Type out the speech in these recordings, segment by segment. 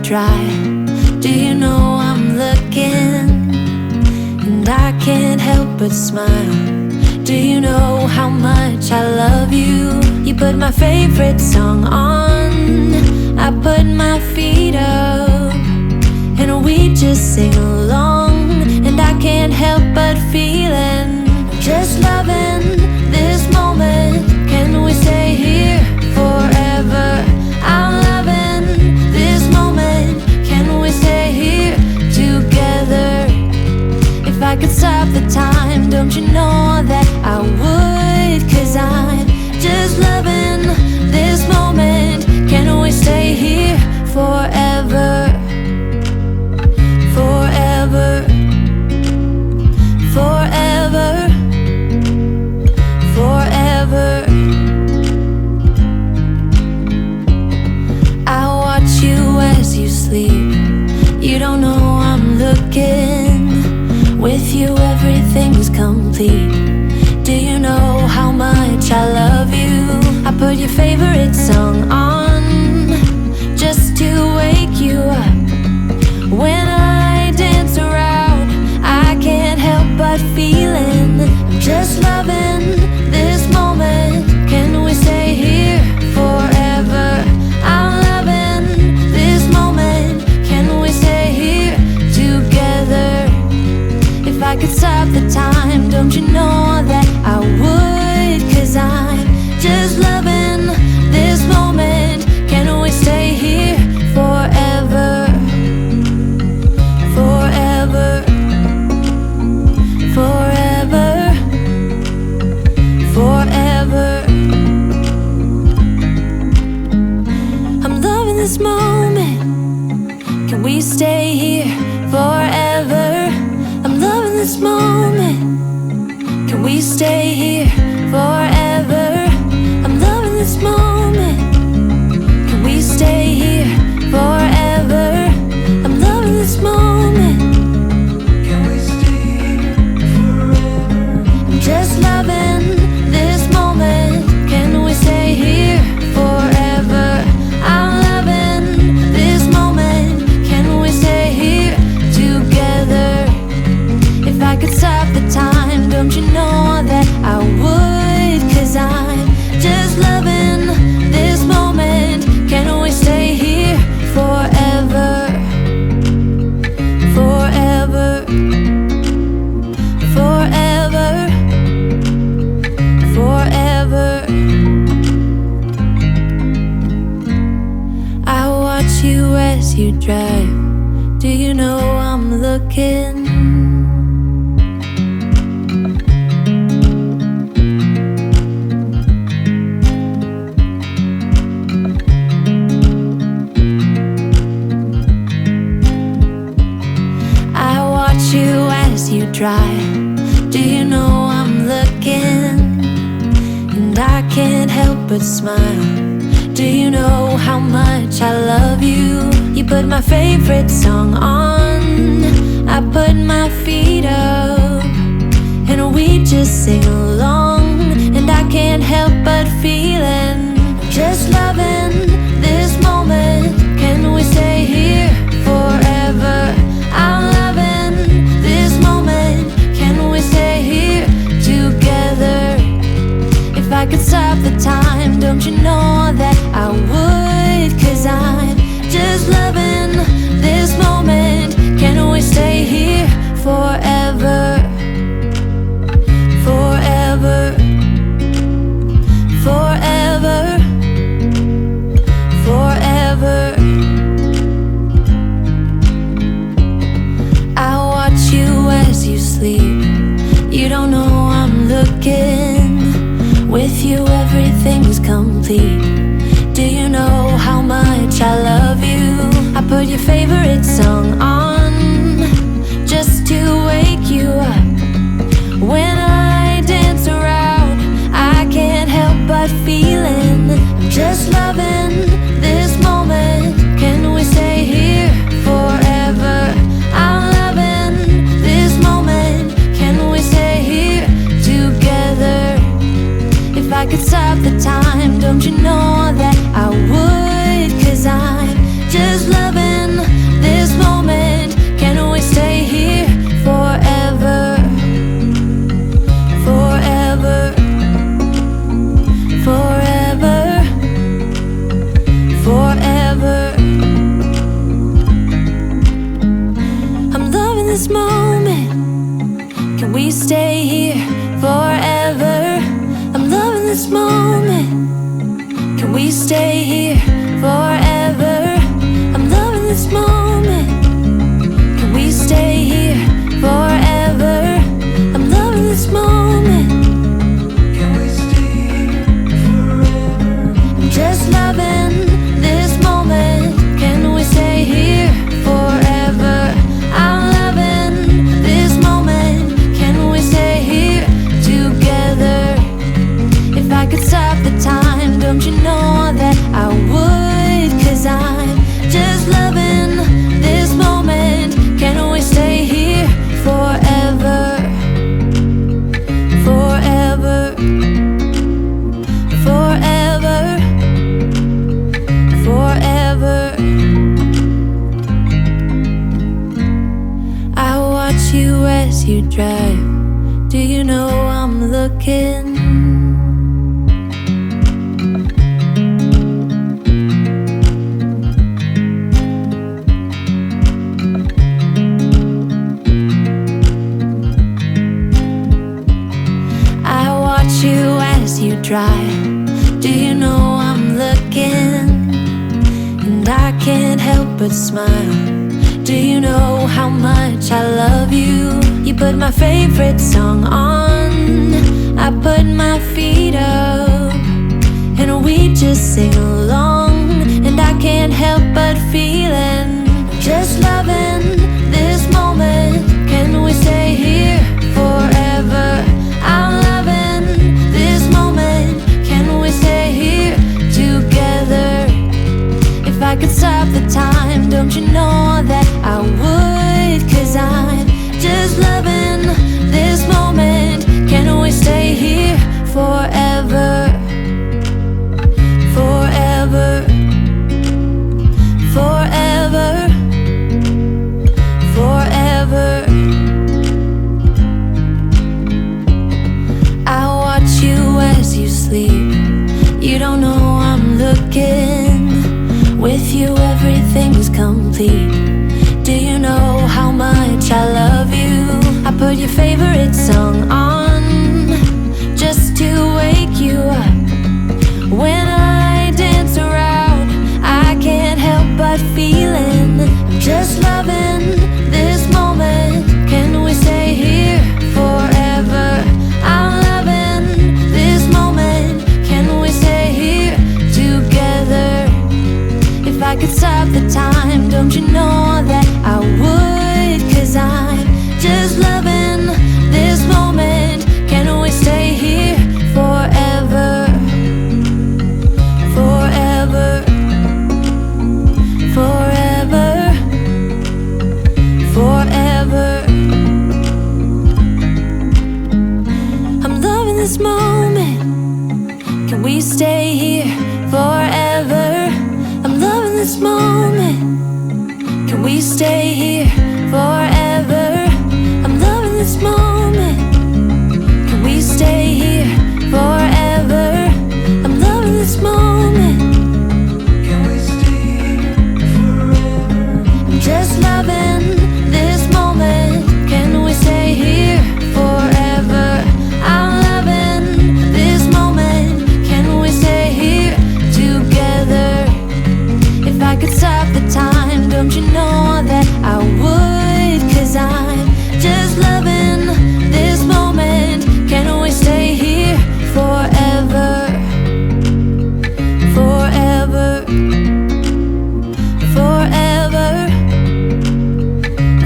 dry. Do you know I'm looking? And I can't help but smile. Do you know how much I love you? You put my favorite song on, I put my feet up, and we just sing along. And I can't help but feeling, just loving this moment. Can we stay here forever? I'm loving this moment. Can we stay here together? If I could stop the time, don't you know that I would? 'Cause I'm just loving this moment. Can we stay here forever? Forever, forever, forever. I watch you as you sleep. You don't know I'm looking. With you everything's complete. Do you know how much I love you? I put your favorite song on, just to wake you up. When I dance around, I can't help but feeling, I'm just loving this moment. Can we stay here forever? I'm loving this moment. Can we stay here together? If I could stop the time, don't you know that I would? 'Cause I'm just loving this moment. Can we stay here forever? Forever, forever, forever. I'm loving this moment. Can we stay here forever? I'm loving this moment. Can we stay here forever? I'm loving this moment. Can we stay here forever? I'm loving this moment. Can we stay here forever? I'm just loving this moment. Can we stay here forever? I'm loving this moment. Can we stay here together? If I could stop the time, don't you know that I would? 'Cause I'm just loving this moment. Can we stay here forever? Forever, forever, forever. I watch you as you drive. Do you know I'm looking? You as you drive. Do you know I'm looking? And I can't help but smile. Do you know how much I love you? You put my favorite song on, I put my feet up, and we just sing along. And I can't help but feeling, just loving this moment. Can we stay here forever? I'm loving this moment. Can we stay here together? If I could stop the time, don't you know that I would? 'Cause I'm just loving this moment. Can we stay here forever? Forever, forever, forever. I watch you as you sleep. You don't know I'm looking. With you everything's complete. Do you know how much I love you? I put your favorite song on, just to wake you up. When I dance around, I can't help but feeling, I'm just loving this moment. Can we stay here forever? I'm loving this moment. Can we stay here together? If I could stop the time, don't you know that I would? 'Cause I'm just loving this moment. Can we stay here forever? I'm loving this moment. Can we stay here forever? I'm loving this moment. Can we stay here forever? I'm loving this moment. Can we stay here forever? I'm just loving this moment. Can we stay here forever? I'm loving this moment. Can we stay here together? If I could stop the time, don't you know that I would? 'Cause I'm just loving this moment. Can we stay here forever? Forever. Forever. Forever. I watch you as you drive. Do you know I'm looking? You as you drive. Do you know I'm looking? And I can't help but smile. Do you know how much I love you? You put my favorite song on. I put my feet up and we just sing along. And I can't help but feeling just loving this moment. Can we stay here forever? I'm loving this moment. Can we stay here together? If I could stop the time, don't you know that I would? 'Cause I'm just loving this moment. Can we stay here forever? Forever. Forever. Forever. I watch you as you sleep. You don't know I'm looking. With you everything's complete. Do you know how much I love you? I put your favorite song on just to wake you up. When I dance around, I can't help but feeling just loving this moment. Can we stay here forever? I'm loving this moment. Can we stay here together? If I could stop the time, don't you know that I would? 'Cause I'm just loving this moment. Can we stay here forever? Forever. Forever. Forever. I'm loving this moment. Can we stay here forever? I'm loving this moment. Can we stay here forever? I'm loving this moment. Can we stay here forever? I'm loving this moment. Can we stay here forever? I'm just loving this moment. Can we stay here forever? I'm loving this moment. Can we stay here together? If I could stop the time, don't you know that I would? 'Cause I'm just loving this moment. Can we stay here forever? Forever. Forever.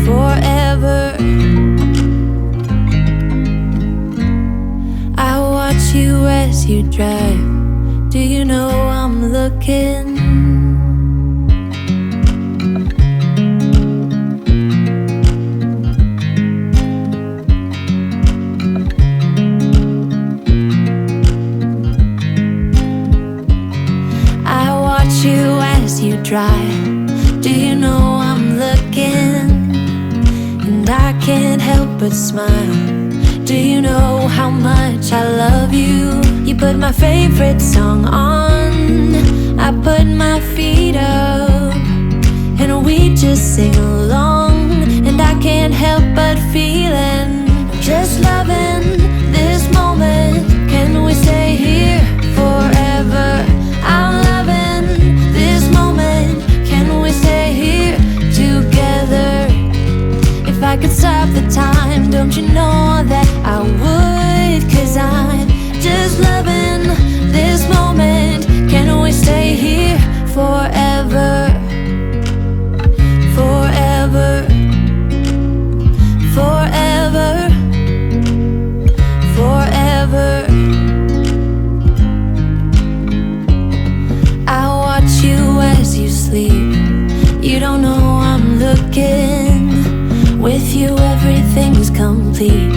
Forever. I watch you as you drive. Do you know I'm looking? I watch you as you drive. Do you know I'm looking? And I can't help but smile. Do you know how much I love you? You put my favorite song on. I put my feet up and we just sing along. And I can't help but feeling, just loving this moment. Can we stay here forever? I'm loving this moment. Can we stay here together? If I could stop the time, don't you know that I would? 'Cause I'm just loving this moment. Can we stay here forever? Forever, forever, forever. I watch you as you sleep. You don't know I'm looking. With you everything's complete.